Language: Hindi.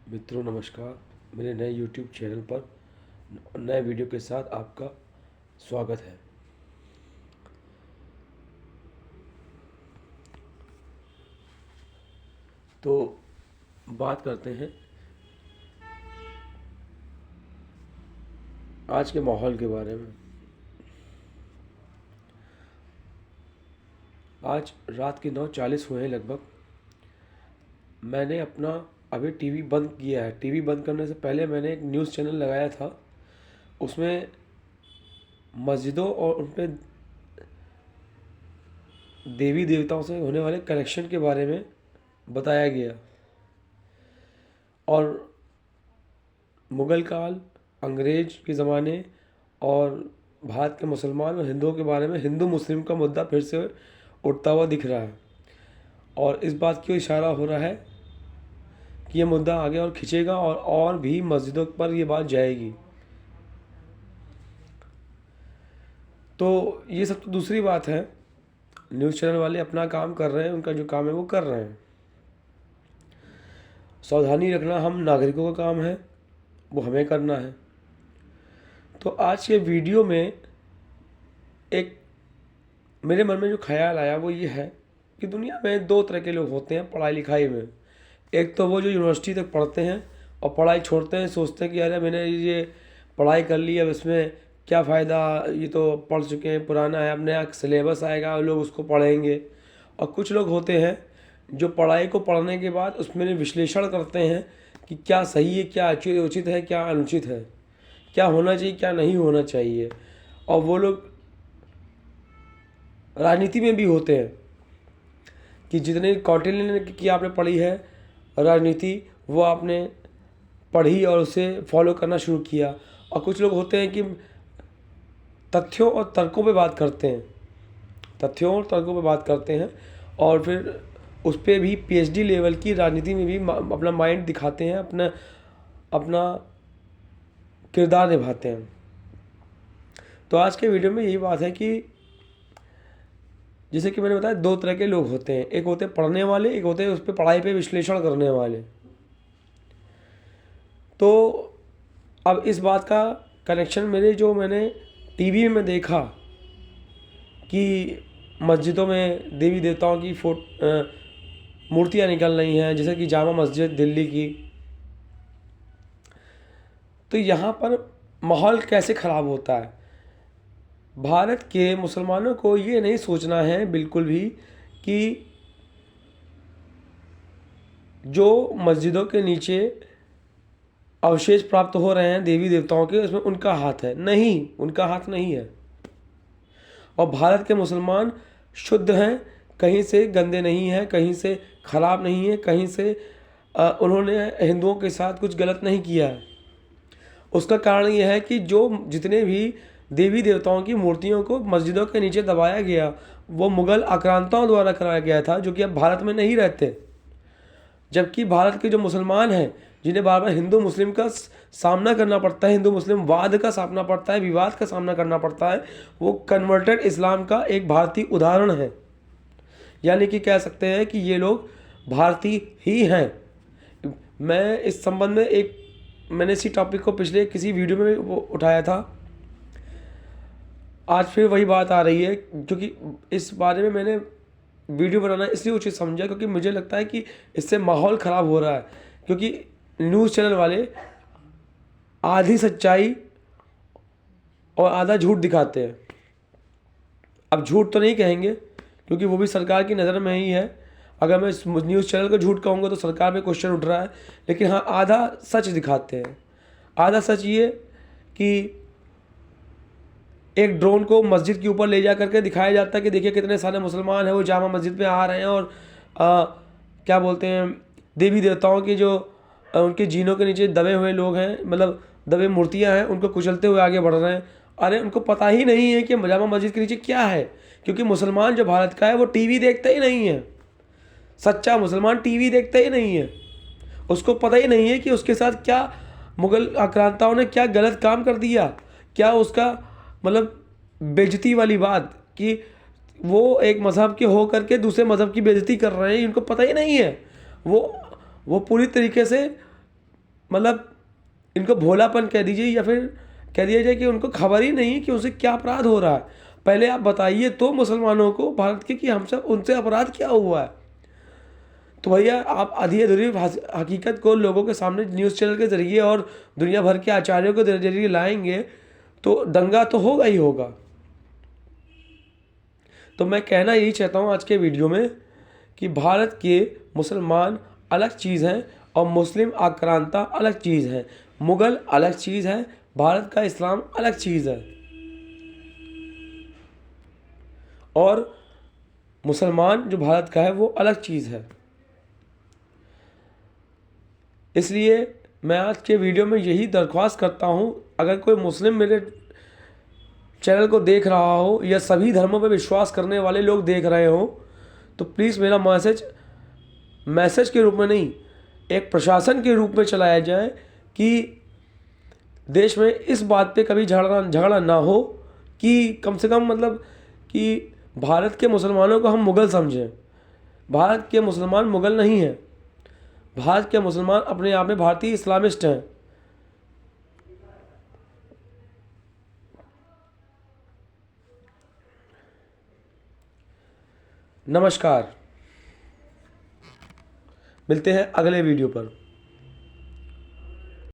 मित्रों नमस्कार। मेरे नए YouTube चैनल पर नए वीडियो के साथ आपका स्वागत है। तो बात करते हैं आज के माहौल के बारे में। आज रात के 9:40 हुए हैं लगभग। मैंने अपना अभी टीवी बंद किया है। टीवी बंद करने से पहले मैंने एक न्यूज़ चैनल लगाया था। उसमें मस्जिदों और उन पे देवी देवताओं से होने वाले कनेक्शन के बारे में बताया गया और मुग़ल काल, अंग्रेज के ज़माने और भारत के मुसलमान और हिंदुओं के बारे में हिंदू मुस्लिम का मुद्दा फिर से उठता हुआ दिख रहा है। और इस बात की इशारा हो रहा है कि ये मुद्दा आगे और खिंचेगा और भी मस्जिदों पर ये बात जाएगी। तो ये सब तो दूसरी बात है। न्यूज़ चैनल वाले अपना काम कर रहे हैं, उनका जो काम है वो कर रहे हैं। सावधानी रखना हम नागरिकों का काम है, वो हमें करना है। तो आज के वीडियो में एक मेरे मन में जो ख्याल आया वो ये है कि दुनिया में दो तरह के लोग होते हैं पढ़ाई लिखाई में। एक तो वो जो यूनिवर्सिटी तक पढ़ते हैं और पढ़ाई छोड़ते हैं, सोचते हैं कि अरे मैंने ये पढ़ाई कर ली, अब इसमें क्या फ़ायदा, ये तो पढ़ चुके हैं, पुराना है, अब नया सिलेबस आएगा और लोग उसको पढ़ेंगे। और कुछ लोग होते हैं जो पढ़ाई को पढ़ने के बाद उसमें विश्लेषण करते हैं कि क्या सही है, क्या उचित है, क्या अनुचित है, क्या होना चाहिए, क्या नहीं होना चाहिए। और वो लोग राजनीति में भी होते हैं कि जितने कौटिल्य की आपने पढ़ी है राजनीति, वो आपने पढ़ी और उसे फॉलो करना शुरू किया। और कुछ लोग होते हैं कि तथ्यों और तर्कों पे बात करते हैं, तथ्यों और तर्कों पे बात करते हैं और फिर उस पर भी पीएचडी लेवल की राजनीति में भी अपना माइंड दिखाते हैं, अपना किरदार निभाते हैं। तो आज के वीडियो में यही बात है कि जैसे कि मैंने बताया दो तरह के लोग होते हैं। एक होते हैं पढ़ने वाले, एक होते हैं उस पर पढ़ाई पे विश्लेषण करने वाले। तो अब इस बात का कनेक्शन मैंने टीवी में देखा कि मस्जिदों में देवी देवताओं की मूर्तियाँ निकल रही हैं, जैसे कि जामा मस्जिद दिल्ली की। तो यहाँ पर माहौल कैसे ख़राब होता है। भारत के मुसलमानों को ये नहीं सोचना है बिल्कुल भी कि जो मस्जिदों के नीचे अवशेष प्राप्त हो रहे हैं देवी देवताओं के, उसमें उनका हाथ है। नहीं, उनका हाथ नहीं है। और भारत के मुसलमान शुद्ध हैं, कहीं से गंदे नहीं हैं, कहीं से ख़राब नहीं है, कहीं से उन्होंने हिंदुओं के साथ कुछ गलत नहीं किया है। उसका कारण यह है कि जो जितने भी देवी देवताओं की मूर्तियों को मस्जिदों के नीचे दबाया गया, वो मुग़ल आक्रांताओं द्वारा कराया गया था, जो कि अब भारत में नहीं रहते। जबकि भारत के जो मुसलमान हैं, जिन्हें बार बार हिंदू मुस्लिम का सामना करना पड़ता है, हिंदू मुस्लिम वाद का सामना पड़ता है, विवाद का सामना करना पड़ता है, वो कन्वर्टेड इस्लाम का एक भारतीय उदाहरण है। यानी कि कह सकते हैं कि ये लोग भारतीय ही हैं। मैं इस संबंध में मैंने इसी टॉपिक को पिछले किसी वीडियो में वो उठाया था। आज फिर वही बात आ रही है, क्योंकि इस बारे में मैंने वीडियो बनाना इसलिए उचित समझा क्योंकि मुझे लगता है कि इससे माहौल ख़राब हो रहा है। क्योंकि न्यूज़ चैनल वाले आधी सच्चाई और आधा झूठ दिखाते हैं। अब झूठ तो नहीं कहेंगे क्योंकि वो भी सरकार की नज़र में ही है। अगर मैं न्यूज़ चैनल को झूठ कहूँगा तो सरकार पे क्वेश्चन उठ रहा है। लेकिन हाँ, आधा सच दिखाते हैं। आधा सच ये कि एक ड्रोन को मस्जिद के ऊपर ले जा करके दिखाया जाता है कि देखिए कितने सारे मुसलमान हैं, वो जामा मस्जिद में आ रहे हैं और क्या बोलते हैं, देवी देवताओं की जो उनके जीनों के नीचे दबे हुए लोग हैं, मतलब दबे मूर्तियां हैं, उनको कुचलते हुए आगे बढ़ रहे हैं। अरे उनको पता ही नहीं है कि जामा मस्जिद के नीचे क्या है, क्योंकि मुसलमान जो भारत का है वो टीवी देखता ही नहीं है। सच्चा मुसलमान टीवी देखता ही नहीं है। उसको पता ही नहीं है कि उसके साथ क्या मुग़ल आक्रांताओं ने क्या गलत काम कर दिया, क्या उसका मतलब बेइज्जती वाली बात कि वो एक मज़हब के हो करके दूसरे मज़हब की बेइज्जती कर रहे हैं, इनको पता ही नहीं है। वो पूरी तरीके से मतलब इनको भोलापन कह दीजिए या फिर कह दिया जाए कि उनको खबर ही नहीं है कि उनसे क्या अपराध हो रहा है। पहले आप बताइए तो मुसलमानों को भारत के कि हम सब उनसे अपराध क्या हुआ है। तो भैया आप आधी अधूरी हकीकत को लोगों के सामने न्यूज़ चैनल के ज़रिए और दुनिया भर के आचार्यों के ज़रिए लाएंगे तो दंगा तो होगा ही होगा। तो मैं कहना यही चाहता हूँ आज के वीडियो में कि भारत के मुसलमान अलग चीज़ हैं और मुस्लिम आक्रांता अलग चीज़ है, मुग़ल अलग चीज़ है, भारत का इस्लाम अलग चीज़ है। और मुसलमान जो भारत का है वो अलग चीज़ है। इसलिए मैं आज के वीडियो में यही दरख्वास्त करता हूँ, अगर कोई मुस्लिम मेरे चैनल को देख रहा हो या सभी धर्मों पर विश्वास करने वाले लोग देख रहे हो तो प्लीज़ मेरा मैसेज के रूप में नहीं, एक प्रशासन के रूप में चलाया जाए कि देश में इस बात पे कभी झगड़ा ना हो कि कम से कम मतलब कि भारत के मुसलमानों को हम मुग़ल समझें। भारत के मुसलमान मुग़ल नहीं हैं, भारत के मुसलमान अपने आप में भारतीय इस्लामिस्ट हैं। नमस्कार, मिलते हैं अगले वीडियो पर।